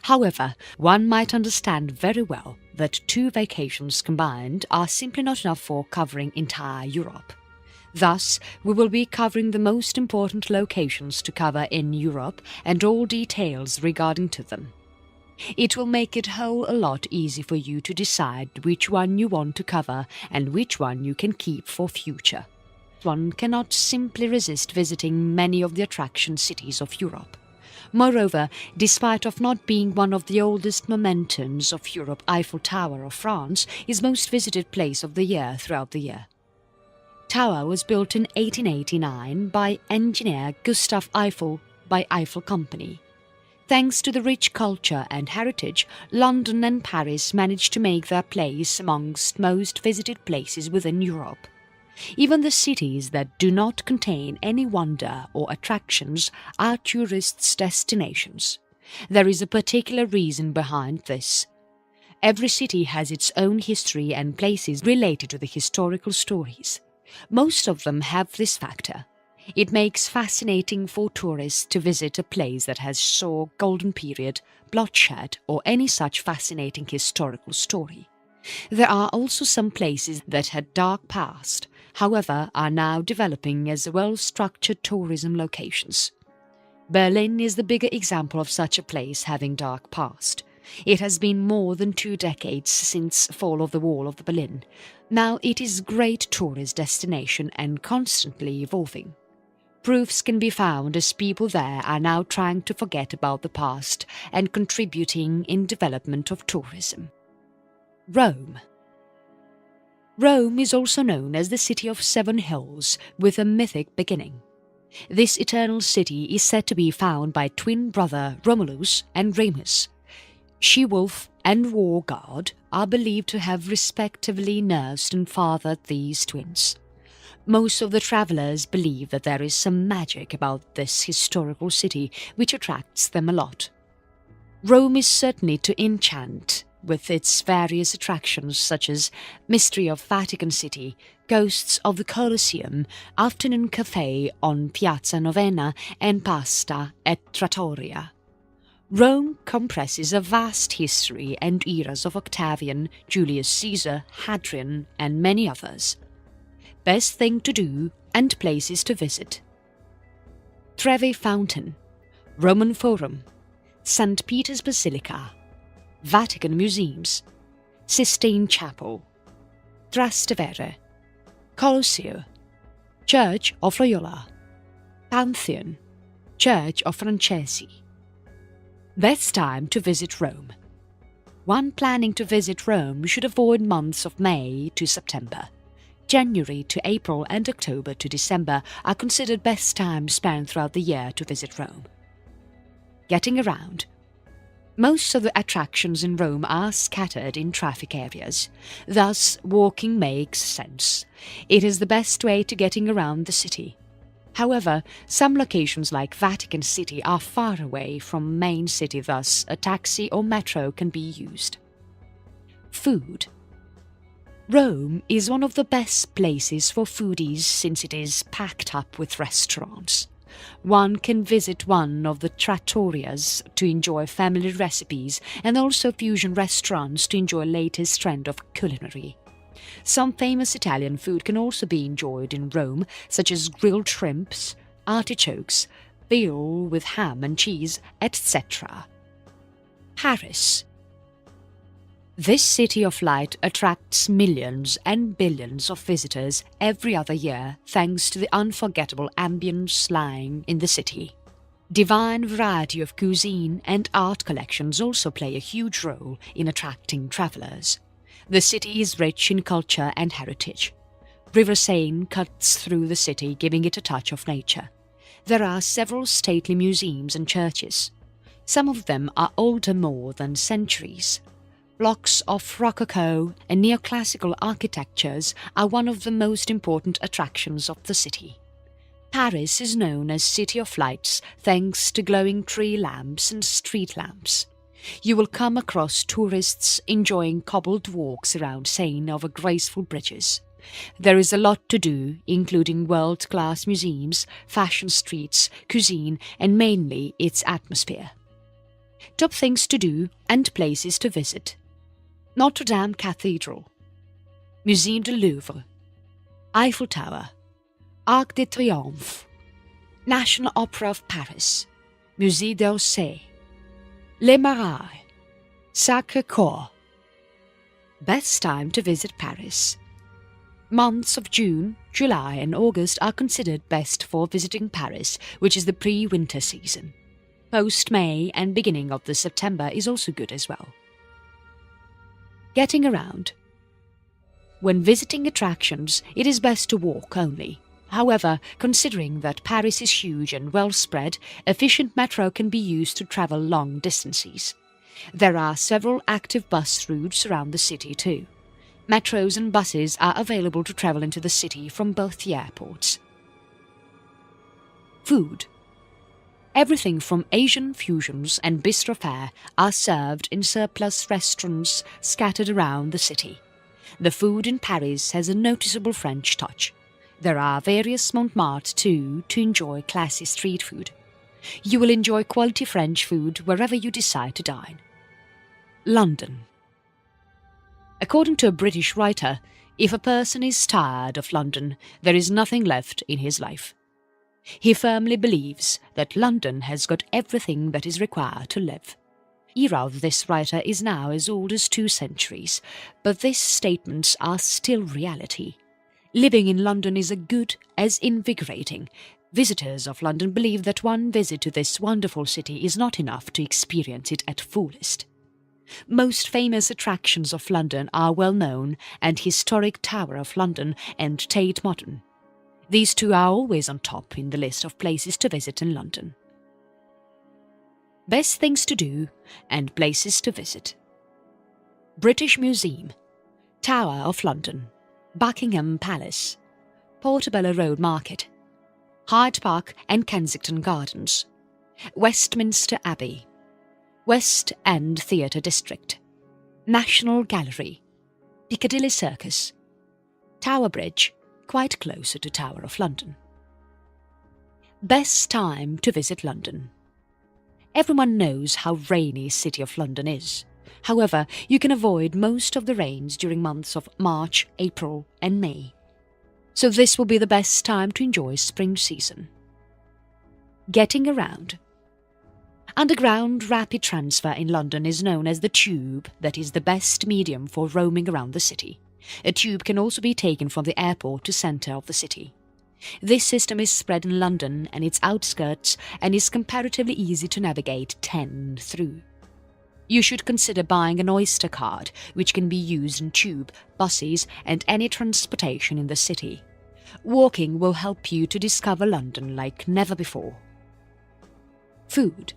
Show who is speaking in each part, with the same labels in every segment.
Speaker 1: However, one might understand very well that 2 vacations combined are simply not enough for covering entire Europe. Thus, we will be covering the most important locations to cover in Europe and all details regarding to them. It will make it whole a lot easy for you to decide which one you want to cover and which one you can keep for future. One cannot simply resist visiting many of the attraction cities of Europe. Moreover, despite of not being one of the oldest momentums of Europe, Eiffel Tower of France is most visited place of the year throughout the year. Tower was built in 1889 by engineer Gustave Eiffel by Eiffel Company. Thanks to the rich culture and heritage, London and Paris managed to make their place amongst most visited places within Europe. Even the cities that do not contain any wonder or attractions are tourists' destinations. There is a particular reason behind this. Every city has its own history and places related to the historical stories. Most of them have this factor. It makes fascinating for tourists to visit a place that has saw golden period, bloodshed or any such fascinating historical story. There are also some places that had dark past, however are now developing as well-structured tourism locations. Berlin is the bigger example of such a place having dark past. It has been more than 2 decades since fall of the wall of Berlin. Now it is a great tourist destination and constantly evolving. Proofs can be found as people there are now trying to forget about the past and contributing in development of tourism. Rome. Rome is also known as the city of 7 hills with a mythic beginning. This eternal city is said to be found by twin brother Romulus and Remus. She-wolf and war god are believed to have respectively nursed and fathered these twins. Most of the travelers believe that there is some magic about this historical city which attracts them a lot. Rome is certainly to enchant with its various attractions such as Mystery of Vatican City, Ghosts of the Colosseum, Afternoon Cafe on Piazza Novena and Pasta at Trattoria. Rome compresses a vast history and eras of Octavian, Julius Caesar, Hadrian and many others. Best thing to do and places to visit: Trevi Fountain, Roman Forum, St. Peter's Basilica, Vatican Museums, Sistine Chapel, Trastevere, Colosseo, Church of Loyola, Pantheon, Church of Francesi. Best time to visit Rome. One planning to visit Rome should avoid months of May to September. January to April and October to December are considered best times spent throughout the year to visit Rome. Getting around. Most of the attractions in Rome are scattered in traffic areas, thus walking makes sense. It is the best way to getting around the city. However, some locations like Vatican City are far away from main city, thus a taxi or metro can be used. Food. Rome is one of the best places for foodies since it is packed up with restaurants. One can visit one of the trattorias to enjoy family recipes and also fusion restaurants to enjoy latest trend of culinary. Some famous Italian food can also be enjoyed in Rome, such as grilled shrimps, artichokes, veal with ham and cheese, etc. Paris. This city of light attracts millions and billions of visitors every other year thanks to the unforgettable ambience lying in the city. Divine variety of cuisine and art collections also play a huge role in attracting travelers. The city is rich in culture and heritage. River Seine cuts through the city, giving it a touch of nature. There are several stately museums and churches. Some of them are older more than centuries. Blocks of Rococo and neoclassical architectures are one of the most important attractions of the city. Paris is known as City of Lights thanks to glowing tree lamps and street lamps. You will come across tourists enjoying cobbled walks around Seine over graceful bridges. There is a lot to do, including world-class museums, fashion streets, cuisine, and mainly its atmosphere. Top things to do and places to visit: Notre Dame Cathedral, Musée du Louvre, Eiffel Tower, Arc de Triomphe, National Opera of Paris, Musée d'Orsay, Les Marais, Sacré-Cœur. Best time to visit Paris. Months of June, July and August are considered best for visiting Paris, which is the pre-winter season. Post-May and beginning of the September is also good as well. Getting around. When visiting attractions, it is best to walk only. However, considering that Paris is huge and well spread, efficient metro can be used to travel long distances. There are several active bus routes around the city too. Metros and buses are available to travel into the city from both the airports. Food. Everything from Asian fusions and bistro fare are served in surplus restaurants scattered around the city. The food in Paris has a noticeable French touch. There are various Montmartre too to enjoy classy street food. You will enjoy quality French food wherever you decide to dine. London. According to a British writer, if a person is tired of London, there is nothing left in his life. He firmly believes that London has got everything that is required to live. Era of this writer is now as old as 2 centuries, but these statements are still reality. Living in London is as good as invigorating. Visitors of London believe that one visit to this wonderful city is not enough to experience it at fullest. Most famous attractions of London are well known, and historic Tower of London and Tate Modern. These two are always on top in the list of places to visit in London. Best things to do and places to visit: British Museum, Tower of London, Buckingham Palace, Portobello Road Market, Hyde Park and Kensington Gardens, Westminster Abbey, West End Theatre District, National Gallery, Piccadilly Circus, Tower Bridge, quite closer to Tower of London. Best time to visit London. Everyone knows how rainy City of London is. However, you can avoid most of the rains during months of March, April and May. So this will be the best time to enjoy spring season. Getting around. Underground rapid transfer in London is known as the Tube, that is the best medium for roaming around the city. A tube can also be taken from the airport to centre of the city. This system is spread in London and its outskirts and is comparatively easy to navigate through. You should consider buying an Oyster card, which can be used in tube, buses and any transportation in the city. Walking will help you to discover London like never before. Food.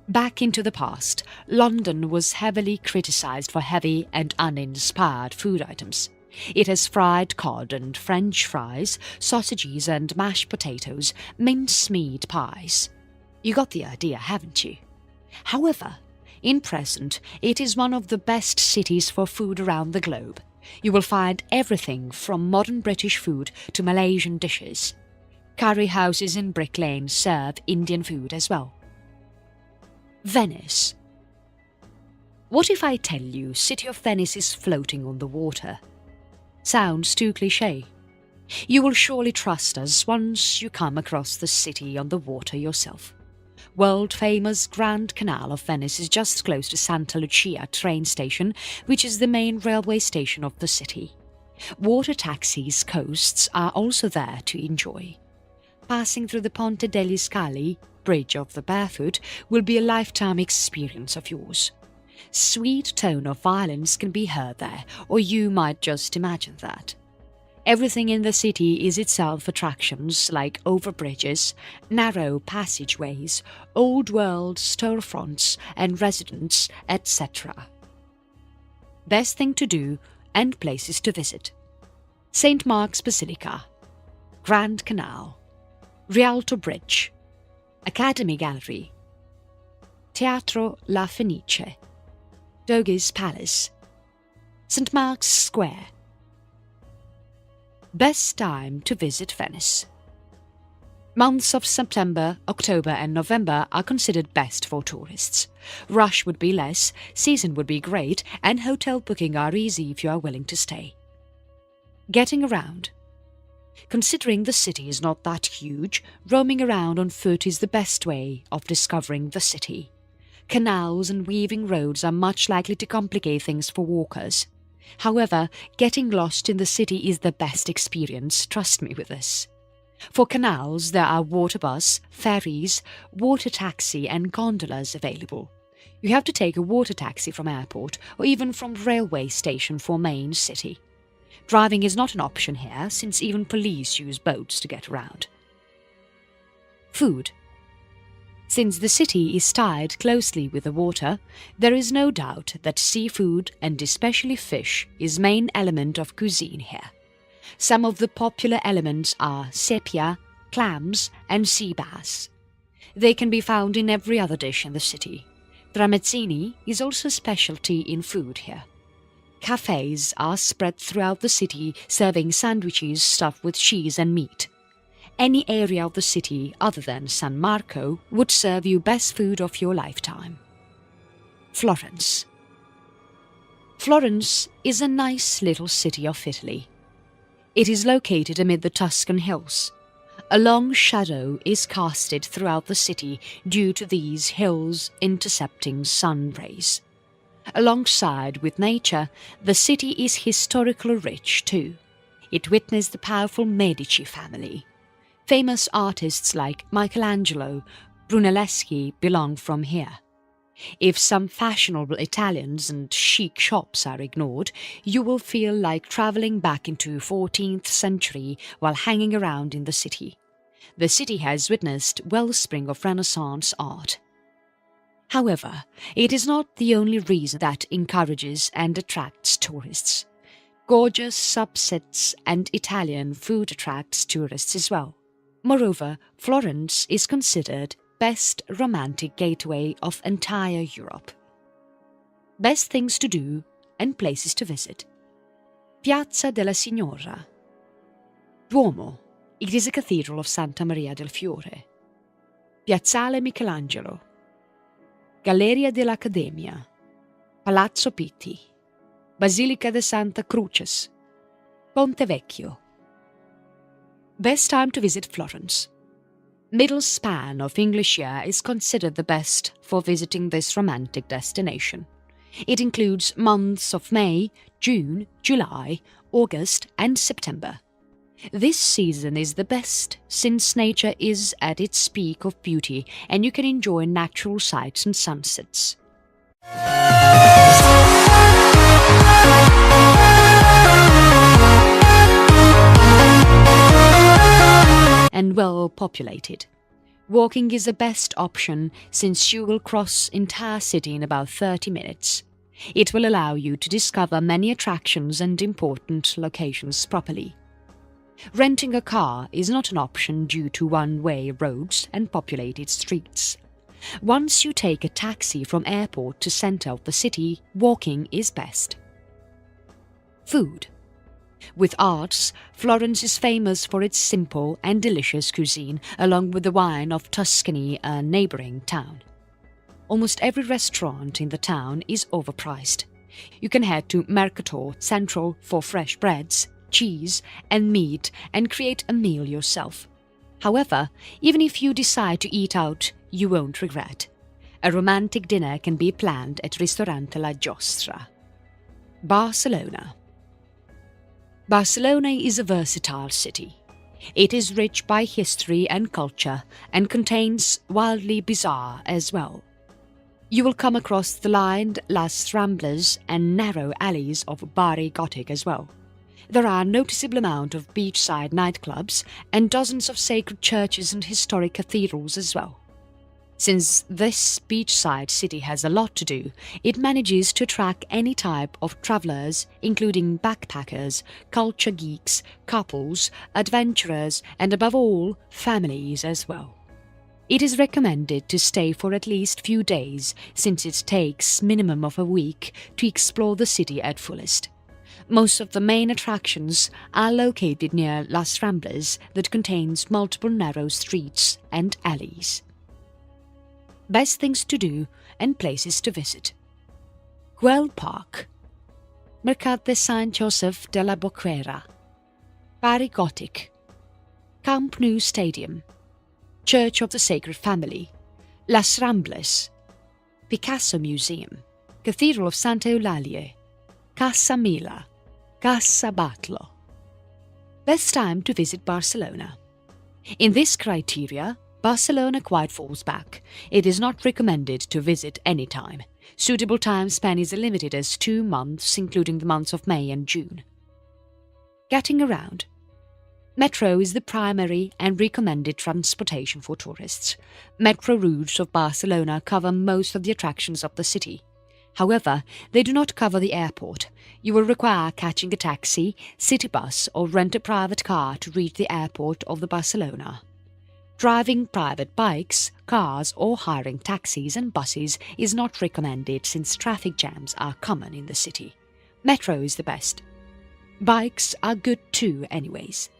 Speaker 1: Back into the past, London was heavily criticised for heavy and uninspired food items. It has fried cod and French fries, sausages and mashed potatoes, mincemeat pies. You got the idea, haven't you? However, in present, it is one of the best cities for food around the globe. You will find everything from modern British food to Malaysian dishes. Curry houses in Brick Lane serve Indian food as well. Venice. What if I tell you City of Venice is floating on the water? Sounds too cliché. You will surely trust us once you come across the city on the water yourself. World-famous Grand Canal of Venice is just close to Santa Lucia train station, which is the main railway station of the city. Water taxis coasts are also there to enjoy. Passing through the Ponte degli Scali, Bridge of the Barefoot, will be a lifetime experience of yours. Sweet tone of violins can be heard there, or you might just imagine that. Everything in the city is itself attractions like overbridges, narrow passageways, old-world storefronts and residents, etc. Best thing to do and places to visit: St. Mark's Basilica, Grand Canal, Rialto Bridge, Academy Gallery, Teatro La Fenice, Doge's Palace, St. Mark's Square. Best time to visit Venice. Months of September, October and November are considered best for tourists. Rush would be less, season would be great, and hotel booking are easy if you are willing to stay. Getting around. Considering the city is not that huge, roaming around on foot is the best way of discovering the city. Canals and weaving roads are much likely to complicate things for walkers. However, getting lost in the city is the best experience, trust me with this. For canals, there are water bus, ferries, water taxi and gondolas available. You have to take a water taxi from airport or even from railway station for main city. Driving is not an option here since even police use boats to get around. Food. Since the city is tied closely with the water, there is no doubt that seafood and especially fish is main element of cuisine here. Some of the popular elements are sepia, clams and sea bass. They can be found in every other dish in the city. Tramezzini is also a specialty in food here. Cafes are spread throughout the city serving sandwiches stuffed with cheese and meat. Any area of the city other than San Marco would serve you best food of your lifetime. Florence. Florence is a nice little city of Italy. It is located amid the Tuscan hills. A long shadow is casted throughout the city due to these hills intercepting sun rays. Alongside with nature, the city is historically rich too. It witnessed the powerful Medici family. Famous artists like Michelangelo, Brunelleschi belong from here. If some fashionable Italians and chic shops are ignored, you will feel like travelling back into 14th century while hanging around in the city. The city has witnessed wellspring of Renaissance art. However, it is not the only reason that encourages and attracts tourists. Gorgeous subsets and Italian food attracts tourists as well. Moreover, Florence is considered best romantic gateway of entire Europe. Best things to do and places to visit. Piazza della Signora. Duomo. It is a cathedral of Santa Maria del Fiore. Piazzale Michelangelo. Galleria dell'Accademia. Palazzo Pitti. Basilica de Santa Cruces. Ponte Vecchio. Best time to visit Florence. Middle span of English year is considered the best for visiting this romantic destination. It includes months of May, June, July, August and September. This season is the best since nature is at its peak of beauty and you can enjoy natural sights and sunsets. And well populated. Walking is the best option since you will cross entire city in about 30 minutes. It will allow you to discover many attractions and important locations properly. Renting a car is not an option due to one-way roads and populated streets. Once you take a taxi from airport to center of the city, walking is best. Food. With arts, Florence is famous for its simple and delicious cuisine, along with the wine of Tuscany, a neighboring town. Almost every restaurant in the town is overpriced. You can head to Mercator Central for fresh breads, cheese and meat and create a meal yourself. However, even if you decide to eat out, you won't regret. A romantic dinner can be planned at Ristorante La Giostra. Barcelona. Barcelona is a versatile city. It is rich by history and culture and contains wildly bizarre as well. You will come across the lined Las Ramblas and narrow alleys of Barri Gothic as well. There are a noticeable amount of beachside nightclubs and dozens of sacred churches and historic cathedrals as well. Since this beachside city has a lot to do, it manages to attract any type of travelers, including backpackers, culture geeks, couples, adventurers, and above all, families as well. It is recommended to stay for at least few days, since it takes minimum of a week to explore the city at fullest. Most of the main attractions are located near Las Ramblas that contains multiple narrow streets and alleys. Best things to do and places to visit. Güell Park, Mercat de Sant Joseph de la Boquera, Barri Gòtic, Camp Nou Stadium, Church of the Sacred Family, Las Ramblas, Picasso Museum, Cathedral of Santa Eulalie, Casa Mila, Casa Batlló. Best time to visit Barcelona. In this criteria, Barcelona quite falls back. It is not recommended to visit any time. Suitable time span is limited as 2 months, including the months of May and June. Getting around. Metro is the primary and recommended transportation for tourists. Metro routes of Barcelona cover most of the attractions of the city. However, they do not cover the airport. You will require catching a taxi, city bus or rent a private car to reach the airport of the Barcelona. Driving private bikes, cars or hiring taxis and buses is not recommended since traffic jams are common in the city. Metro is the best. Bikes are good too anyways.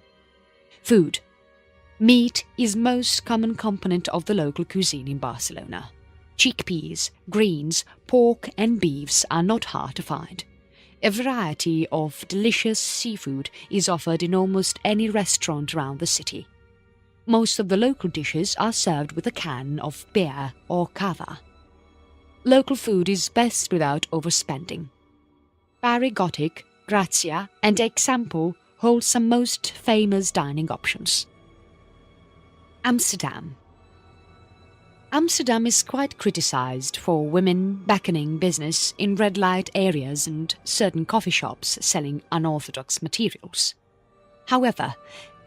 Speaker 1: Food. Meat is most common component of the local cuisine in Barcelona. Chickpeas, greens, pork and beefs are not hard to find. A variety of delicious seafood is offered in almost any restaurant around the city. Most of the local dishes are served with a can of beer or cava. Local food is best without overspending. Barri Gòtic, Grazia and Example hold some most famous dining options. Amsterdam. Amsterdam is quite criticized for women beckoning business in red light areas and certain coffee shops selling unorthodox materials. However,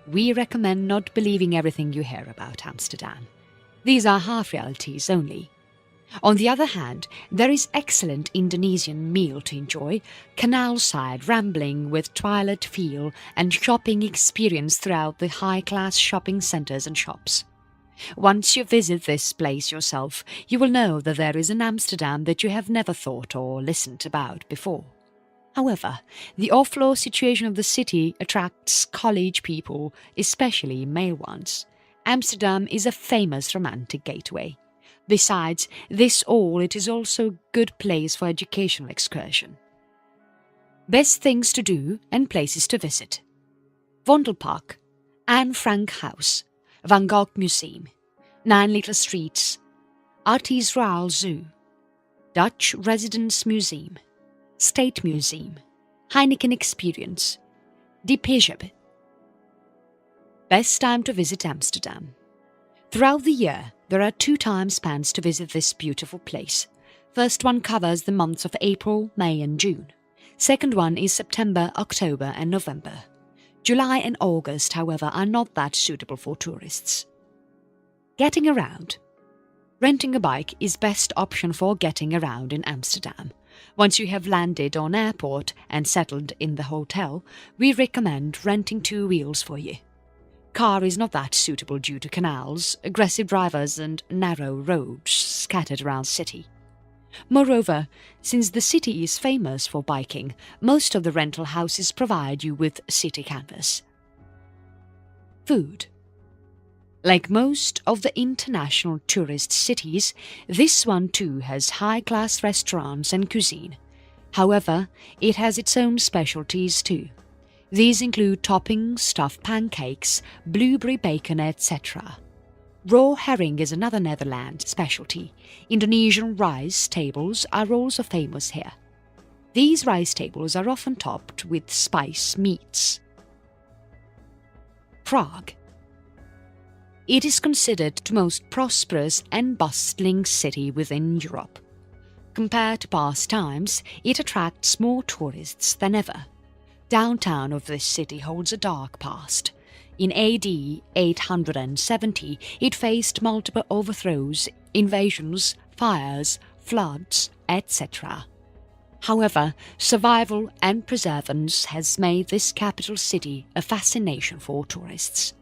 Speaker 1: we recommend not believing everything you hear about Amsterdam. These are half realities only. On the other hand, there is excellent Indonesian meal to enjoy, canal-side rambling with twilight feel and shopping experience throughout the high-class shopping centres and shops. Once you visit this place yourself, you will know that there is an Amsterdam that you have never thought or listened about before. However, the off-law situation of the city attracts college people, especially male ones. Amsterdam is a famous romantic gateway. Besides this all, it is also a good place for educational excursion. Best things to do and places to visit. Vondelpark, Anne Frank House, Van Gogh Museum, 9 Little Streets, Artes Royal Zoo, Dutch Residence Museum, State Museum, Heineken Experience, De Pijab. Best time to visit Amsterdam. Throughout the year, there are 2 time spans to visit this beautiful place. First one covers the months of April, May and June. Second one is September, October and November. July and August, however, are not that suitable for tourists. Getting around. Renting a bike is best option for getting around in Amsterdam. Once you have landed on airport and settled in the hotel, we recommend renting 2 wheels for you. Car is not that suitable due to canals, aggressive drivers and narrow roads scattered around city. Moreover, since the city is famous for biking, most of the rental houses provide you with city canvas. Food. Like most of the international tourist cities, this one too has high-class restaurants and cuisine. However, it has its own specialties too. These include toppings, stuffed pancakes, blueberry bacon, etc. Raw herring is another Netherlands specialty. Indonesian rice tables are also famous here. These rice tables are often topped with spice meats. Prague. It is considered the most prosperous and bustling city within Europe. Compared to past times, it attracts more tourists than ever. Downtown of this city holds a dark past. In AD 870, it faced multiple overthrows, invasions, fires, floods, etc. However, survival and preservance has made this capital city a fascination for tourists.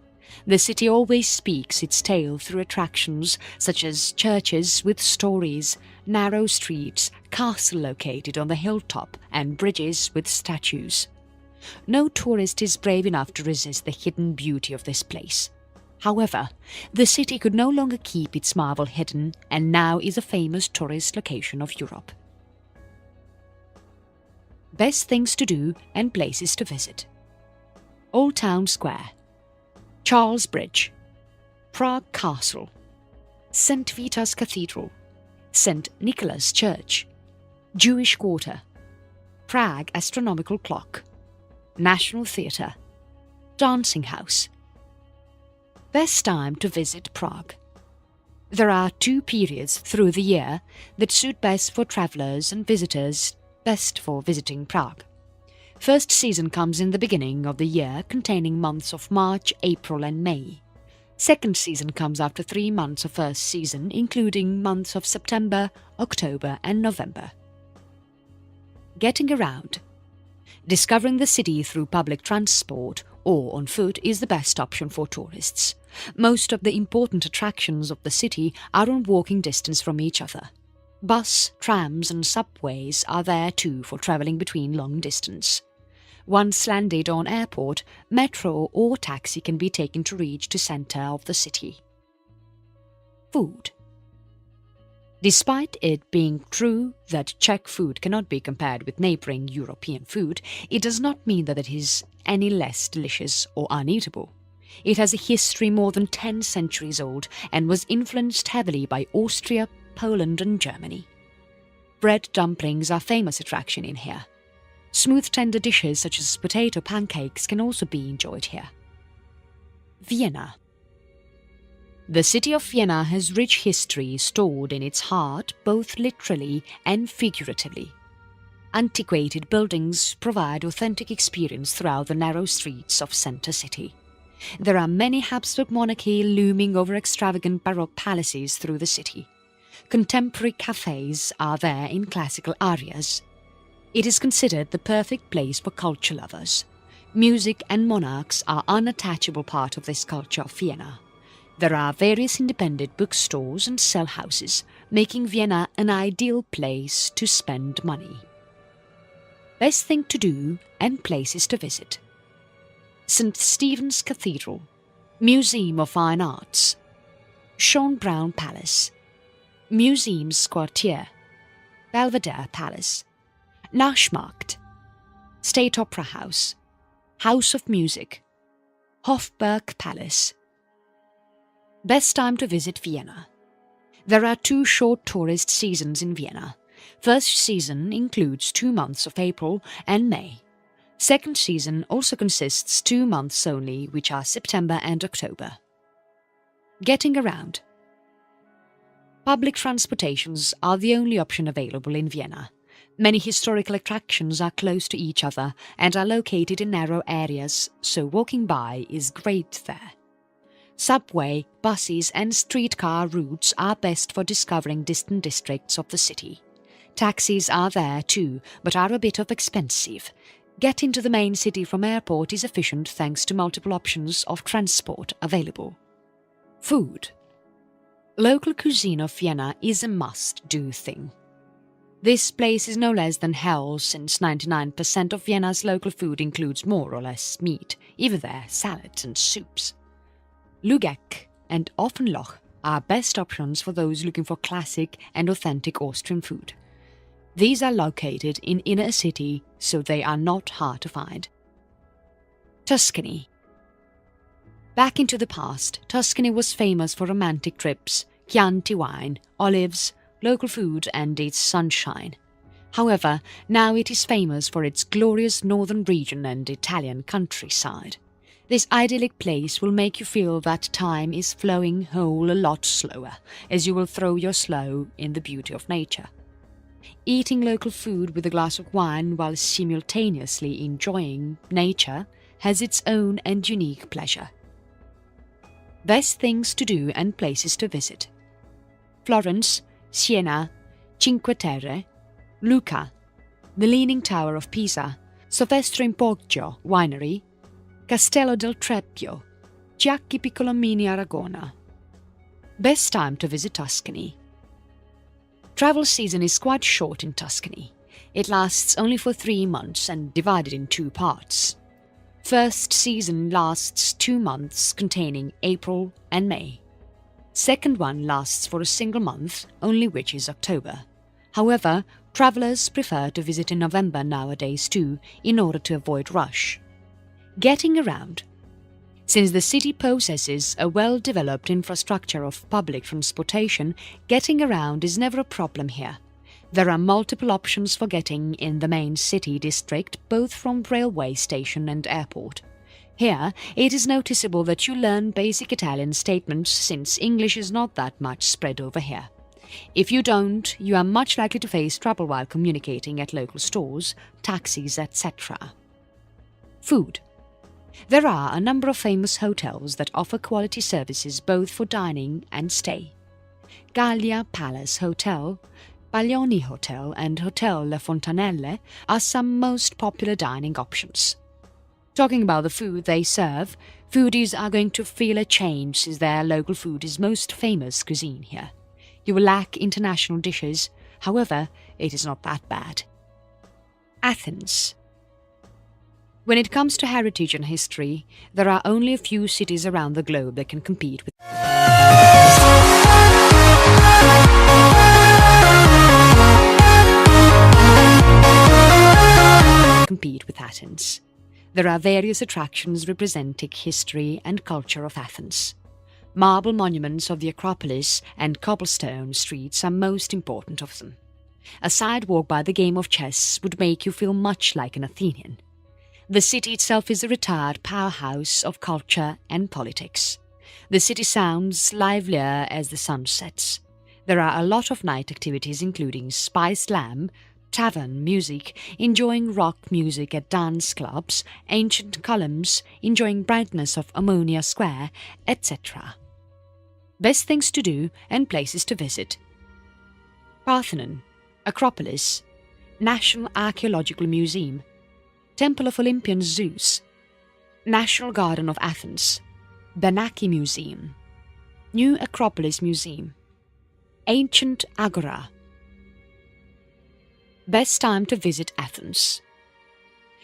Speaker 1: The city always speaks its tale through attractions such as churches with stories, narrow streets, castle located on the hilltop, and bridges with statues. No tourist is brave enough to resist the hidden beauty of this place. However, the city could no longer keep its marvel hidden and now is a famous tourist location of Europe. Best things to do and places to visit: Old Town Square, Charles Bridge, Prague Castle, St. Vitus Cathedral, St. Nicholas Church, Jewish Quarter, Prague Astronomical Clock, National Theatre, Dancing House. Best time to visit Prague. There are 2 periods through the year that suit best for travellers and visitors, best for visiting Prague. First season comes in the beginning of the year, containing months of March, April and May. Second season comes after 3 months of first season, including months of September, October and November. Getting around. Discovering the city through public transport or on foot is the best option for tourists. Most of the important attractions of the city are on walking distance from each other. Bus, trams and subways are there too for travelling between long distance. Once landed on airport, metro or taxi can be taken to reach the centre of the city. Food. Despite it being true that Czech food cannot be compared with neighbouring European food, it does not mean that it is any less delicious or uneatable. It has a history more than 10 centuries old and was influenced heavily by Austria, Poland and Germany. Bread dumplings are a famous attraction in here. Smooth tender dishes such as potato pancakes can also be enjoyed here. Vienna. The city of Vienna has rich history stored in its heart, both literally and figuratively. Antiquated buildings provide authentic experience throughout the narrow streets of Center City. There are many Habsburg monarchy looming over extravagant Baroque palaces through the city. Contemporary cafes are there in classical areas. It is considered the perfect place for culture lovers. Music and monarchs are an unattachable part of this culture of Vienna. There are various independent bookstores and sell houses, making Vienna an ideal place to spend money. Best thing to do and places to visit: St. Stephen's Cathedral, Museum of Fine Arts, Schönbrunn Palace, Museumsquartier, Belvedere Palace, Naschmarkt, State Opera House, House of Music, Hofburg Palace. Best time to visit Vienna. There are 2 short tourist seasons in Vienna. First season includes 2 months of April and May. Second season also consists 2 months only, which are September and October. Getting around. Public transportations are the only option available in Vienna. Many historical attractions are close to each other and are located in narrow areas, so walking by is great there. Subway, buses and streetcar routes are best for discovering distant districts of the city. Taxis are there too, but are a bit expensive. Getting to the main city from airport is efficient thanks to multiple options of transport available. Food. Local cuisine of Vienna is a must-do thing. This place is no less than hell, since 99% of Vienna's local food includes more or less meat, even their salads and soups. Lübeck and Offenloch are best options for those looking for classic and authentic Austrian food. These are located in inner city, so they are not hard to find. Tuscany. Back into the past, Tuscany was famous for romantic trips, Chianti wine, olives, local food and its sunshine. However, now it is famous for its glorious northern region and Italian countryside. This idyllic place will make you feel that time is flowing whole a lot slower, as you will throw your slow in the beauty of nature. Eating local food with a glass of wine while simultaneously enjoying nature has its own and unique pleasure. Best things to do and places to visit: Florence, Siena, Cinque Terre, Lucca, the Leaning Tower of Pisa, Sovestro in Poggio Winery, Castello del Trebbio, Giacchi Piccolomini Aragona. Best time to visit Tuscany. Travel season is quite short in Tuscany. It lasts only for 3 months and divided in 2 parts. First season lasts 2 months containing April and May. Second one lasts for a single month, only which is October. However, travellers prefer to visit in November nowadays too, in order to avoid rush. Getting around. Since the city possesses a well-developed infrastructure of public transportation, getting around is never a problem here. There are multiple options for getting in the main city district, both from railway station and airport. Here, it is noticeable that you learn basic Italian statements since English is not that much spread over here. If you don't, you are much likely to face trouble while communicating at local stores, taxis, etc. Food. There are a number of famous hotels that offer quality services both for dining and stay. Gallia Palace Hotel, Baglioni Hotel and Hotel Le Fontanelle are some most popular dining options. Talking about the food they serve, foodies are going to feel a change since their local food is most famous cuisine here. You will lack international dishes, however, it is not that bad. Athens. When it comes to heritage and history, there are only a few cities around the globe that can compete with Athens. There are various attractions representing history and culture of Athens. Marble monuments of the Acropolis and cobblestone streets are most important of them. A sidewalk by the game of chess would make you feel much like an Athenian. The city itself is a retired powerhouse of culture and politics. The city sounds livelier as the sun sets. There are a lot of night activities including spiced lamb, tavern music, enjoying rock music at dance clubs, ancient columns, enjoying brightness of Ammonia Square, etc. Best things to do and places to visit. Parthenon, Acropolis, National Archaeological Museum, Temple of Olympian Zeus, National Garden of Athens, Benaki Museum, New Acropolis Museum, Ancient Agora. Best time to visit Athens.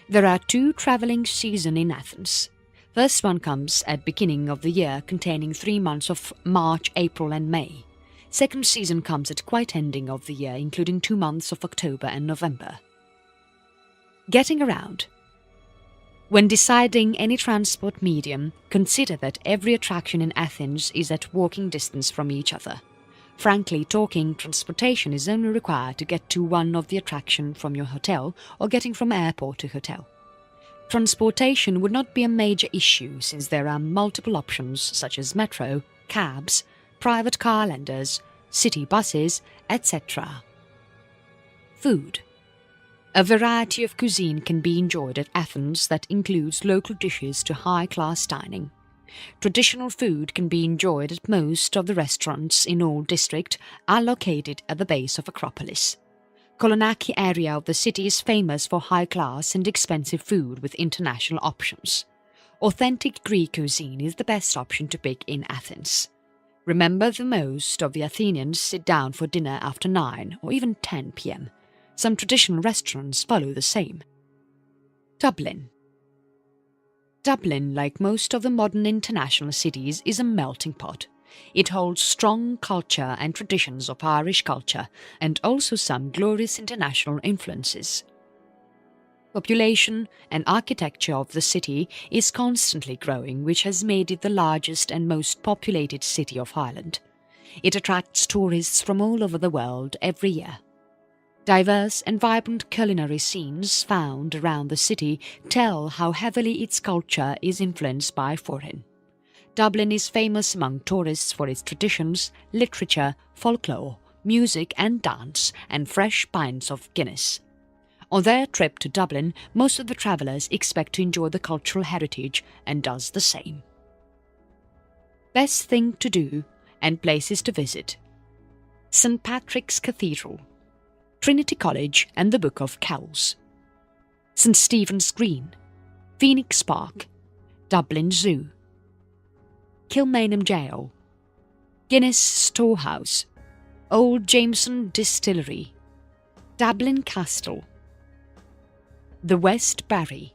Speaker 1: There are 2 travelling seasons in Athens. First one comes at beginning of the year containing 3 months of March, April and May. Second season comes at quite ending of the year including 2 months of October and November. Getting around. When deciding any transport medium, consider that every attraction in Athens is at walking distance from each other. Frankly talking, transportation is only required to get to one of the attractions from your hotel or getting from airport to hotel. Transportation would not be a major issue since there are multiple options such as metro, cabs, private car lenders, city buses, etc. Food. A variety of cuisine can be enjoyed at Athens that includes local dishes to high-class dining. Traditional food can be enjoyed at most of the restaurants in all districts are located at the base of Acropolis. Kolonaki area of the city is famous for high-class and expensive food with international options. Authentic Greek cuisine is the best option to pick in Athens. Remember that most of the Athenians sit down for dinner after 9 or even 10 p.m. Some traditional restaurants follow the same. Dublin. Dublin, like most of the modern international cities, is a melting pot. It holds strong culture and traditions of Irish culture and also some glorious international influences. Population and architecture of the city is constantly growing, which has made it the largest and most populated city of Ireland. It attracts tourists from all over the world every year. Diverse and vibrant culinary scenes found around the city tell how heavily its culture is influenced by foreign. Dublin is famous among tourists for its traditions, literature, folklore, music and dance, and fresh pints of Guinness. On their trip to Dublin, most of the travellers expect to enjoy the cultural heritage and does the same. Best thing to do and places to visit. St. Patrick's Cathedral, Trinity College and the Book of Kells, St. Stephen's Green, Phoenix Park, Dublin Zoo, Kilmainham Jail, Guinness Storehouse, Old Jameson Distillery, Dublin Castle, the West Barry.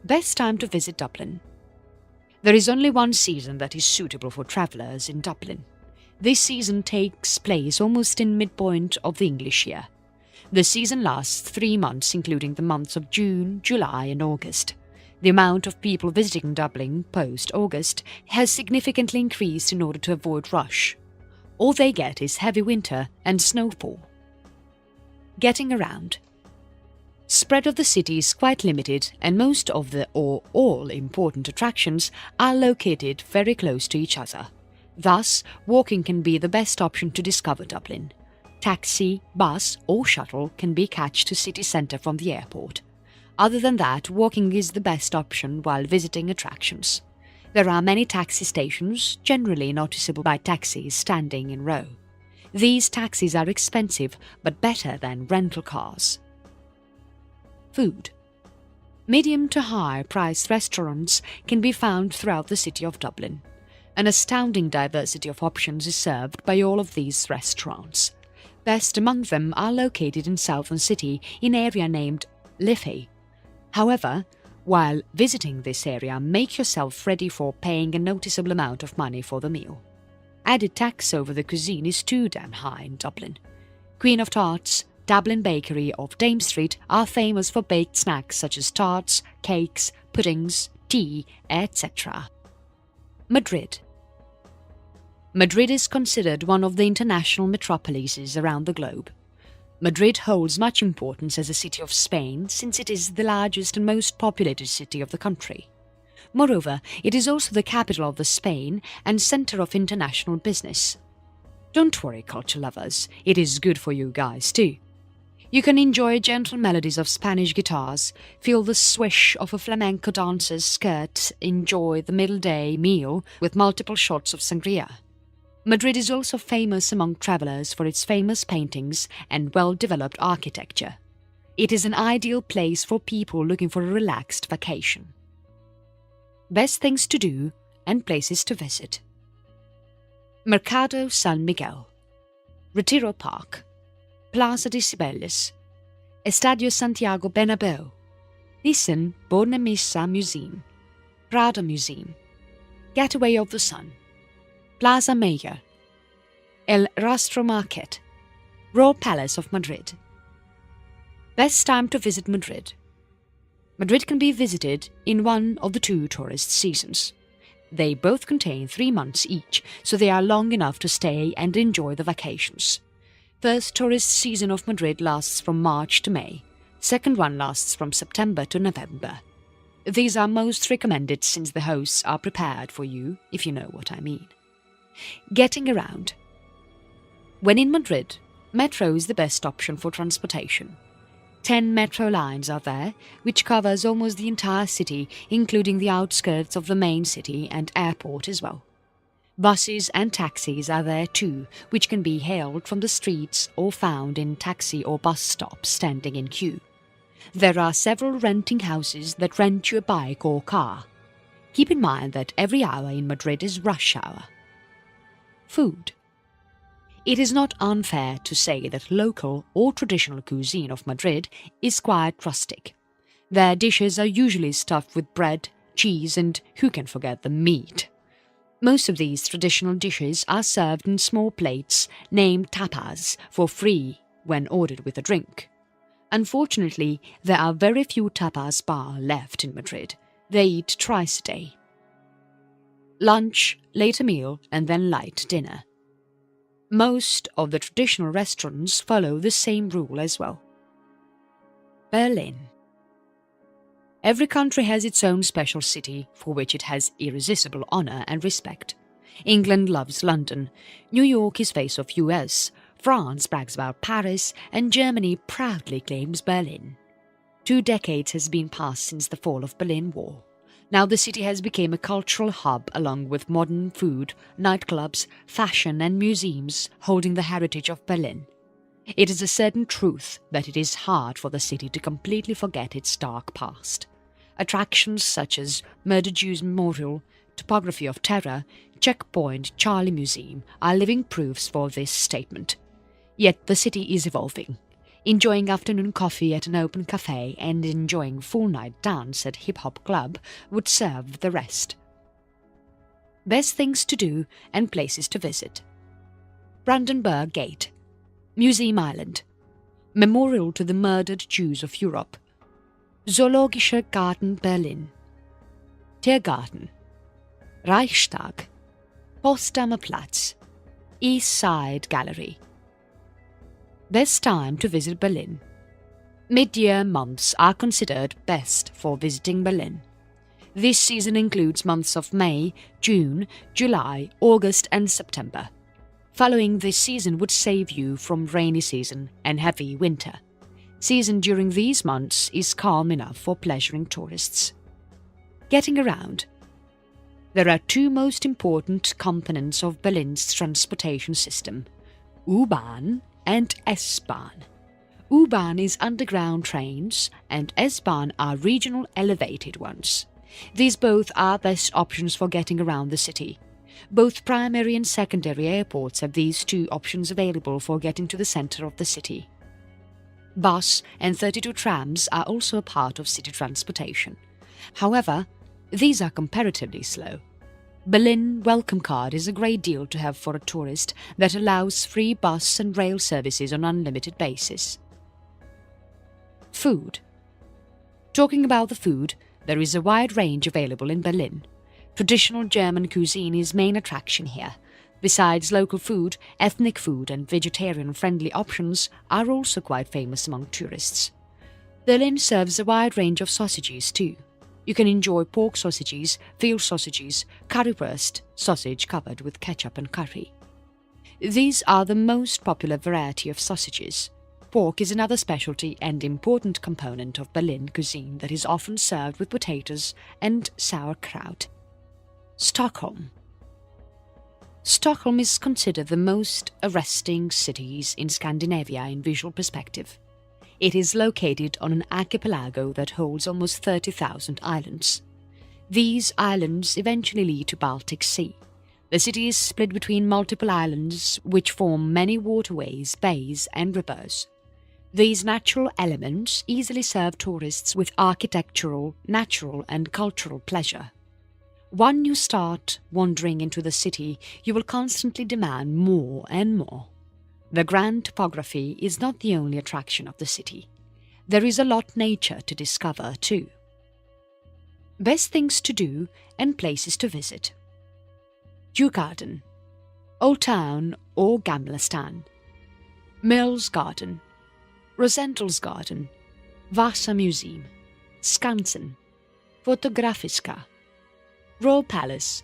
Speaker 1: Best time to visit Dublin. There is only one season that is suitable for travellers in Dublin. This season takes place almost in midpoint of the English year. The season lasts 3 months, including the months of June, July and August. The amount of people visiting Dublin post-August has significantly increased in order to avoid rush. All they get is heavy winter and snowfall. Getting around. Spread of the city is quite limited, and most of the or all important attractions are located very close to each other. Thus, walking can be the best option to discover Dublin. Taxi, bus or shuttle can be catched to city centre from the airport. Other than that, walking is the best option while visiting attractions. There are many taxi stations, generally noticeable by taxis standing in row. These taxis are expensive but better than rental cars. Food. Medium to high priced restaurants can be found throughout the city of Dublin. An astounding diversity of options is served by all of these restaurants. Best among them are located in Southern City in an area named Liffey. However, while visiting this area, make yourself ready for paying a noticeable amount of money for the meal. Added tax over the cuisine is too damn high in Dublin. Queen of Tarts, Dublin Bakery of Dame Street are famous for baked snacks such as tarts, cakes, puddings, tea, etc. Madrid. Madrid is considered one of the international metropolises around the globe. Madrid holds much importance as a city of Spain since it is the largest and most populated city of the country. Moreover, it is also the capital of the Spain and centre of international business. Don't worry, culture lovers, it is good for you guys too. You can enjoy gentle melodies of Spanish guitars, feel the swish of a flamenco dancer's skirt, enjoy the middle-day meal with multiple shots of sangria. Madrid is also famous among travellers for its famous paintings and well-developed architecture. It is an ideal place for people looking for a relaxed vacation. Best things to do and places to visit. Mercado San Miguel, Retiro Park, Plaza de Cibeles, Estadio Santiago Bernabéu, Thyssen Bornemisza Museum, Prada Museum, Gateway of the Sun, Plaza Mayor, El Rastro Market, Royal Palace of Madrid. Best time to visit Madrid. Madrid can be visited in one of the 2 tourist seasons. They both contain 3 months each, so they are long enough to stay and enjoy the vacations. First tourist season of Madrid lasts from March to May. Second one lasts from September to November. These are most recommended since the hosts are prepared for you, if you know what I mean. Getting around. When in Madrid, metro is the best option for transportation. 10 metro lines are there, which covers almost the entire city, including the outskirts of the main city and airport as well. Buses and taxis are there too, which can be hailed from the streets or found in taxi or bus stops standing in queue. There are several renting houses that rent you a bike or car. Keep in mind that every hour in Madrid is rush hour. Food. It is not unfair to say that local or traditional cuisine of Madrid is quite rustic. Their dishes are usually stuffed with bread, cheese and, who can forget, the meat. Most of these traditional dishes are served in small plates named tapas for free when ordered with a drink. Unfortunately, there are very few tapas bars left in Madrid. They eat twice a day. Lunch, later meal and then light dinner. Most of the traditional restaurants follow the same rule as well. Berlin. Every country has its own special city for which it has irresistible honor and respect. England loves London, New York is face of US, France brags about Paris, and Germany proudly claims Berlin. 2 decades has been passed since the fall of Berlin Wall. Now the city has become a cultural hub along with modern food, nightclubs, fashion and museums holding the heritage of Berlin. It is a certain truth that it is hard for the city to completely forget its dark past. Attractions such as Murder Jews Memorial, topography of terror, Checkpoint, Charlie Museum are living proofs for this statement. Yet the city is evolving. Enjoying afternoon coffee at an open cafe and enjoying full-night dance at hip-hop club would serve the rest. Best things to do and places to visit. Brandenburg Gate, Museum Island, Memorial to the Murdered Jews of Europe, Zoologischer Garten Berlin, Tiergarten, Reichstag, Potsdamer Platz, East Side Gallery. Best time to visit Berlin. Mid-year months are considered best for visiting Berlin. This season includes months of May, June, July, August and September. Following this season would save you from rainy season and heavy winter. Season during these months is calm enough for pleasuring tourists. Getting around. There are two most important components of Berlin's transportation system, U-Bahn and S-Bahn. U-Bahn is underground trains and S-Bahn are regional elevated ones. These both are best options for getting around the city. Both primary and secondary airports have these two options available for getting to the center of the city. Bus and 32 trams are also a part of city transportation. However, these are comparatively slow. Berlin Welcome Card is a great deal to have for a tourist that allows free bus and rail services on an unlimited basis. Food. Talking about the food, there is a wide range available in Berlin. Traditional German cuisine is main attraction here. Besides local food, ethnic food and vegetarian-friendly options are also quite famous among tourists. Berlin serves a wide range of sausages too. You can enjoy pork sausages, veal sausages, currywurst, sausage covered with ketchup and curry. These are the most popular variety of sausages. Pork is another specialty and important component of Berlin cuisine that is often served with potatoes and sauerkraut. Stockholm. Stockholm is considered the most arresting cities in Scandinavia in visual perspective. It is located on an archipelago that holds almost 30,000 islands. These islands eventually lead to Baltic Sea. The city is split between multiple islands which form many waterways, bays and rivers. These natural elements easily serve tourists with architectural, natural and cultural pleasure. When you start wandering into the city, you will constantly demand more and more. The grand topography is not the only attraction of the city. There is a lot nature to discover too. Best things to do and places to visit. Djurgården, Old Town or Gamla Stan, Mills Garden, Rosenthal's Garden, Vasa Museum, Skansen, Fotografiska, Royal Palace,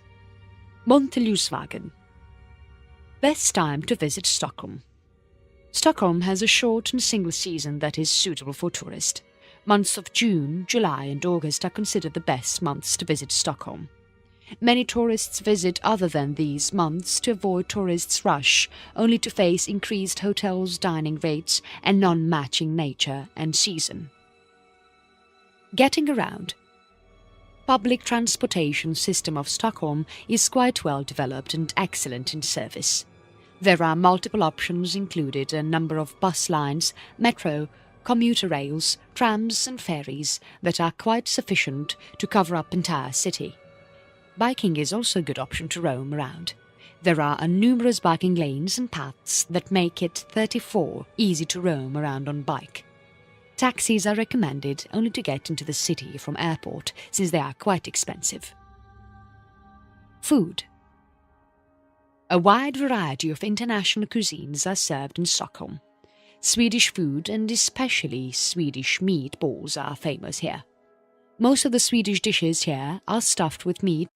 Speaker 1: Monteluswagen. Best time to visit Stockholm. Stockholm has a short and single season that is suitable for tourists. Months of June, July and August are considered the best months to visit Stockholm. Many tourists visit other than these months to avoid tourists' rush, only to face increased hotels' dining rates and non-matching nature and season. Getting around. Public transportation system of Stockholm is quite well developed and excellent in service. There are multiple options included a number of bus lines, metro, commuter rails, trams and ferries that are quite sufficient to cover up entire city. Biking is also a good option to roam around. There are numerous biking lanes and paths that make it 34 easy to roam around on bike. Taxis are recommended only to get into the city from airport since they are quite expensive. Food. A wide variety of international cuisines are served in Stockholm. Swedish food and especially Swedish meatballs are famous here. Most of the Swedish dishes here are stuffed with meat.